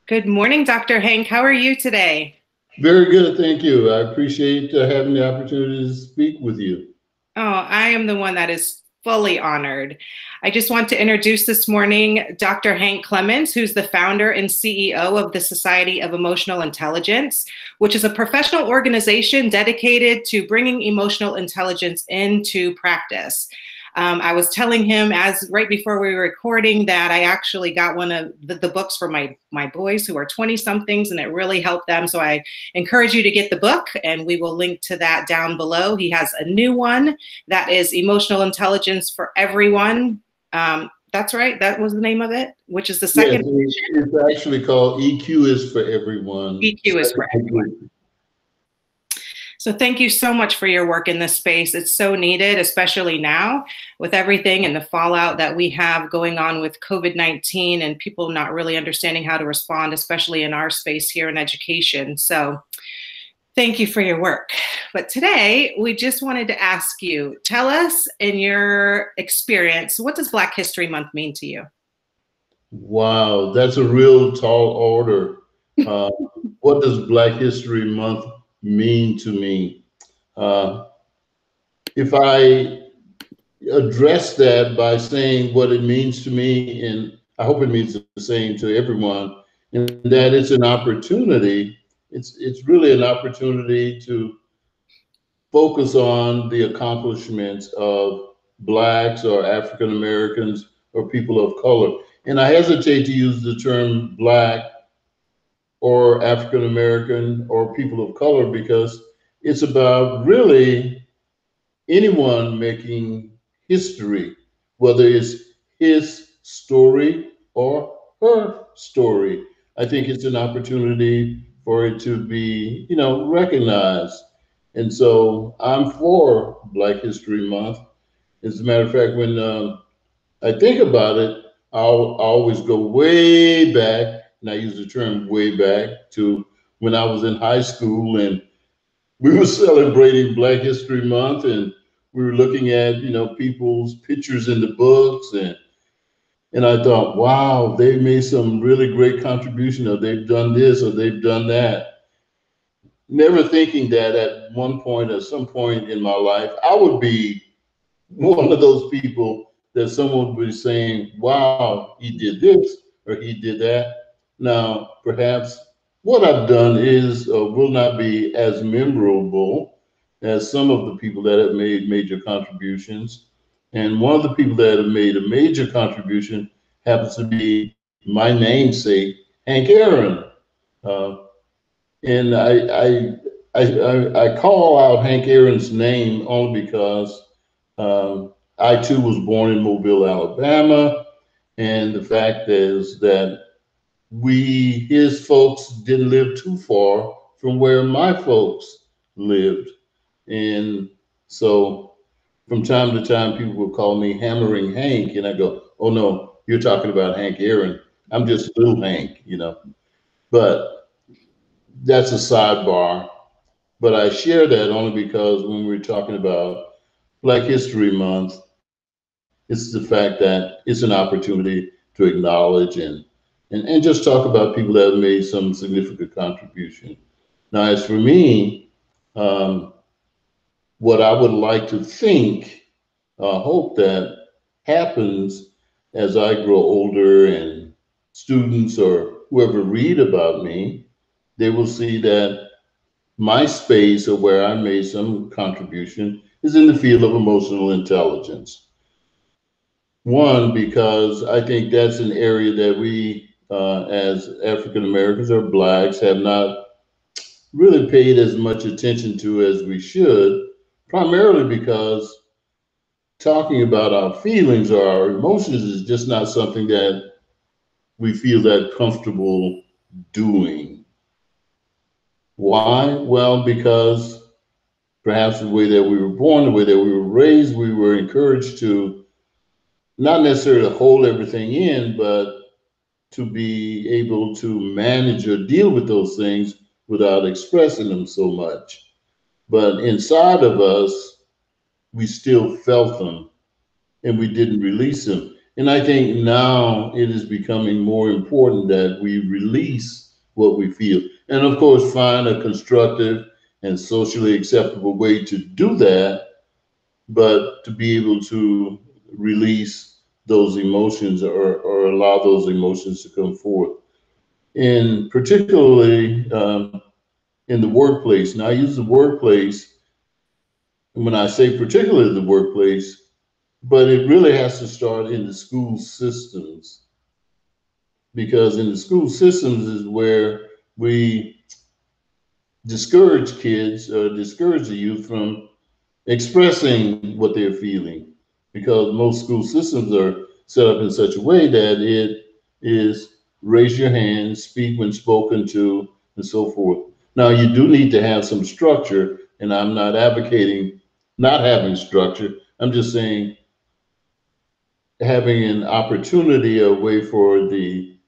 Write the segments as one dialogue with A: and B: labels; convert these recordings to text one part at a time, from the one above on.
A: Good morning, Dr. Hank. How are you today?
B: Very good, thank you. I appreciate having the opportunity to speak with you.
A: Oh, I am the one that is fully honored. I just want to introduce this morning Dr. Hank Clemons, who's the founder and CEO of the Society of Emotional Intelligence, which is a professional organization dedicated to bringing emotional intelligence into practice. I was telling him as right before we were recording that I actually got one of the books for my boys who are 20 somethings, and it really helped them. So I encourage you to get the book, and we will link to that down below. He has a new one that is Emotional Intelligence for Everyone. That's right. That was the name of it, which is the
B: Yes,
A: second.
B: it's actually called EQ is for Everyone.
A: EQ is for everyone. So thank you so much for your work in this space. It's so needed, especially now with everything and the fallout that we have going on with COVID-19 and people not really understanding how to respond, especially in our space here in education. So thank you for your work. But today we just wanted to ask you, tell us in your experience, what does Black History Month mean to you?
B: Wow, that's a real tall order. Uh, what does Black History Month mean to me? Uh, if I address that by saying what it means to me, and I hope it means the same to everyone, and that it's an opportunity. It's really an opportunity to focus on the accomplishments of Blacks or African Americans or people of color. And I hesitate to use the term Black or African American or people of color because it's about really anyone making history, whether it's his story or her story. I think it's an opportunity for it to be, recognized. And so I'm for Black History Month. As a matter of fact, when I think about it, I always go way back, and I use the term way back to when I was in high school and we were celebrating Black History Month, and we were looking at people's pictures in the books, and I thought, wow, they made some really great contribution, or they've done this, or they've done that. Never thinking that at one point or some point in my life, I would be one of those people that someone would be saying, wow, he did this or he did that. Now, perhaps what I've done is will not be as memorable as some of the people that have made major contributions. And one of the people that have made a major contribution happens to be my namesake, Hank Aaron. Uh, and I call out Hank Aaron's name only because I too was born in Mobile, Alabama, and the fact is that his folks didn't live too far from where my folks lived. And so from time to time, people would call me Hammering Hank, and I go, oh no, you're talking about Hank Aaron. I'm just little Hank. But that's a sidebar. But I share that only because when we're talking about Black History Month, it's the fact that it's an opportunity to acknowledge and just talk about people that have made some significant contribution. Now, as for me, um, what I would like to think, hope that happens as I grow older and students or whoever read about me, they will see that my space or where I made some contribution is in the field of emotional intelligence. One, because I think that's an area that we, as African Americans or Blacks, have not really paid as much attention to as we should, primarily because talking about our feelings or our emotions is just not something that we feel that comfortable doing. Why? Well, because perhaps the way that we were born, the way that we were raised, we were encouraged to not necessarily hold everything in, but to be able to manage or deal with those things without expressing them so much. But inside of us, we still felt them and we didn't release them. And I think now it is becoming more important that we release what we feel. And of course, find a constructive and socially acceptable way to do that, but to be able to release those emotions, or allow those emotions to come forth. And particularly in the workplace. Now, I use the workplace when I say particularly the workplace, but it really has to start in the school systems, because in the school systems is where we discourage kids or discourage the youth from expressing what they're feeling, because most school systems are set up in such a way that it is raise your hand, speak when spoken to, and so forth. Now, you do need to have some structure, and I'm not advocating not having structure. I'm just saying having an opportunity, a way for the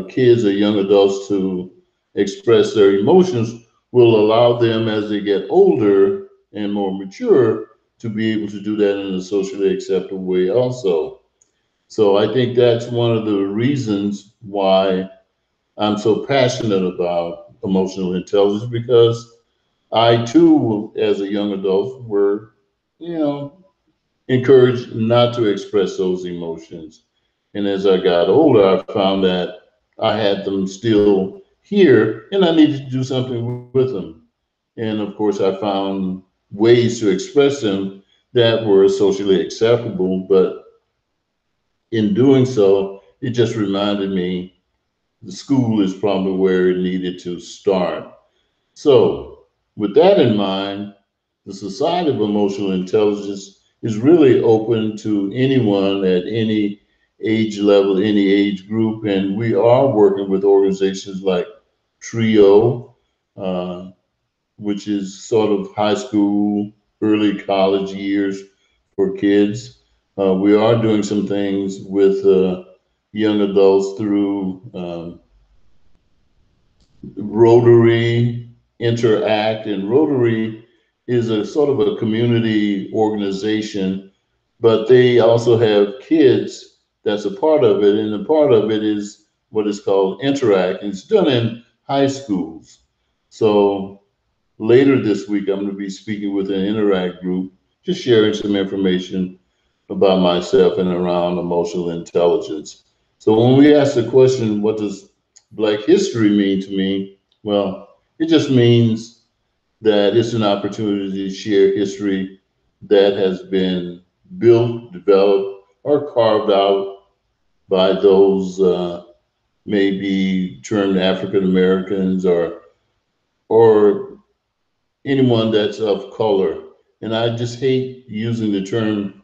B: kids or young adults to express their emotions will allow them as they get older and more mature to be able to do that in a socially acceptable way also. So I think that's one of the reasons why I'm so passionate about emotional intelligence, because I too, as a young adult, were, you know, encouraged not to express those emotions. And as I got older, I found that I had them still here and I needed to do something with them. And of course, I found ways to express them that were socially acceptable. But in doing so, it just reminded me the school is probably where it needed to start. So, with that in mind, the Society of Emotional Intelligence is really open to anyone at any age level, any age group, and we are working with organizations like TRIO, uh, which is sort of high school, early college years for kids. We are doing some things with young adults through Rotary Interact, and Rotary is a sort of a community organization, but they also have kids that's a part of it, and a part of it is what is called Interact, and it's done in high schools. So later this week, I'm going to be speaking with an Interact group, just sharing some information about myself and around emotional intelligence. So when we ask the question, what does Black history mean to me? Well, it just means that it's an opportunity to share history that has been built, developed, or carved out by those maybe termed African Americans, or anyone that's of color. And I just hate using the term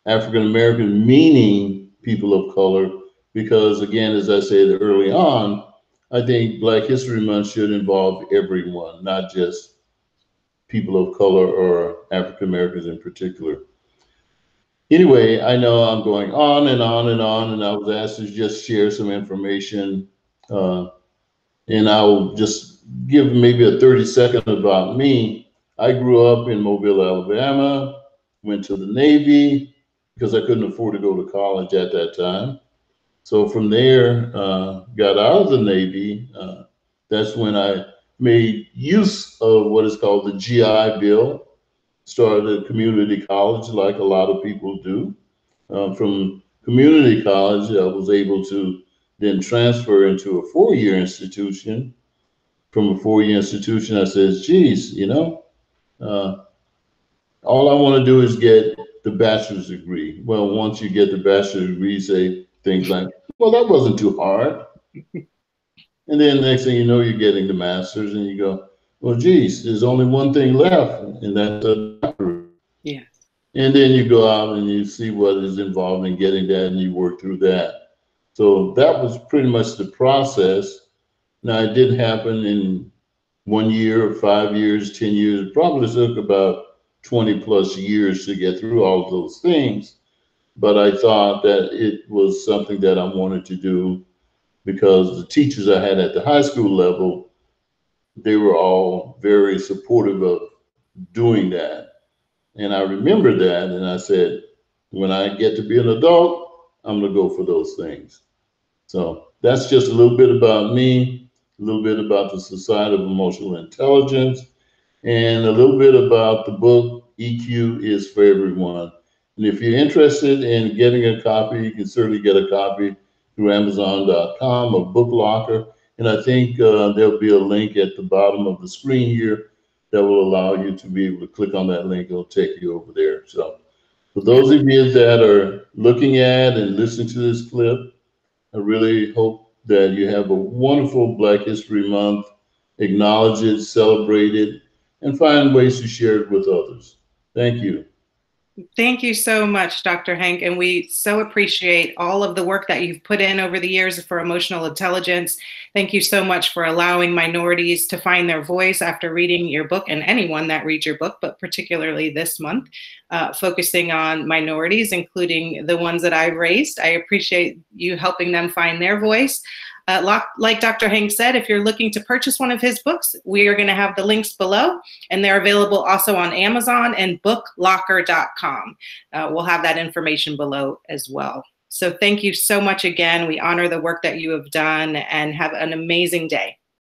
B: African American meaning people of color, because, again, as I said early on, I think Black History Month should involve everyone, not just people of color or African Americans in particular. Anyway, I know I'm going on and on and on, and I was asked to just share some information, uh, and I'll just give maybe a 30-second about me. I grew up in Mobile, Alabama, went to the Navy because I couldn't afford to go to college at that time. So from there, got out of the Navy. That's when I made use of what is called the GI Bill, started a community college like a lot of people do. From community college, I was able to then transfer into a four-year institution. From a four-year institution, I says, geez, uh, all I want to do is get the bachelor's degree. Well, once you get the bachelor's degree, you say things like, well, that wasn't too hard. And then next thing you know, you're getting the master's and you go, well, geez, there's only one thing left, and that's a doctorate.
A: Yes.
B: And then you go out and you see what is involved in getting that and you work through that. So that was pretty much the process. Now, it didn't happen in 1 year, 5 years, 10 years. It probably took about 20 plus years to get through all of those things. But I thought that it was something that I wanted to do, because the teachers I had at the high school level, they were all very supportive of doing that. And I remember that, and I said, when I get to be an adult, I'm going to go for those things. So that's just a little bit about me, a little bit about the Society of Emotional Intelligence, and a little bit about the book, EQ is for Everyone. And if you're interested in getting a copy, you can certainly get a copy through Amazon.com or Book Locker. And I think there'll be a link at the bottom of the screen here that will allow you to be able to click on that link. It'll take you over there. So for those of you that are looking at and listening to this clip, I really hope that you have a wonderful Black History Month. Acknowledge it, celebrate it, and find ways to share it with others. Thank you.
A: Thank you so much, Dr. Hank. And we so appreciate all of the work that you've put in over the years for emotional intelligence. Thank you so much for allowing minorities to find their voice after reading your book, and anyone that reads your book, but particularly this month, focusing on minorities, including the ones that I've raised. I appreciate you helping them find their voice. Like Dr. Hank said, if you're looking to purchase one of his books, we are going to have the links below, and they're available also on Amazon and booklocker.com. We'll have that information below as well. So thank you so much again. We honor the work that you have done, and have an amazing day.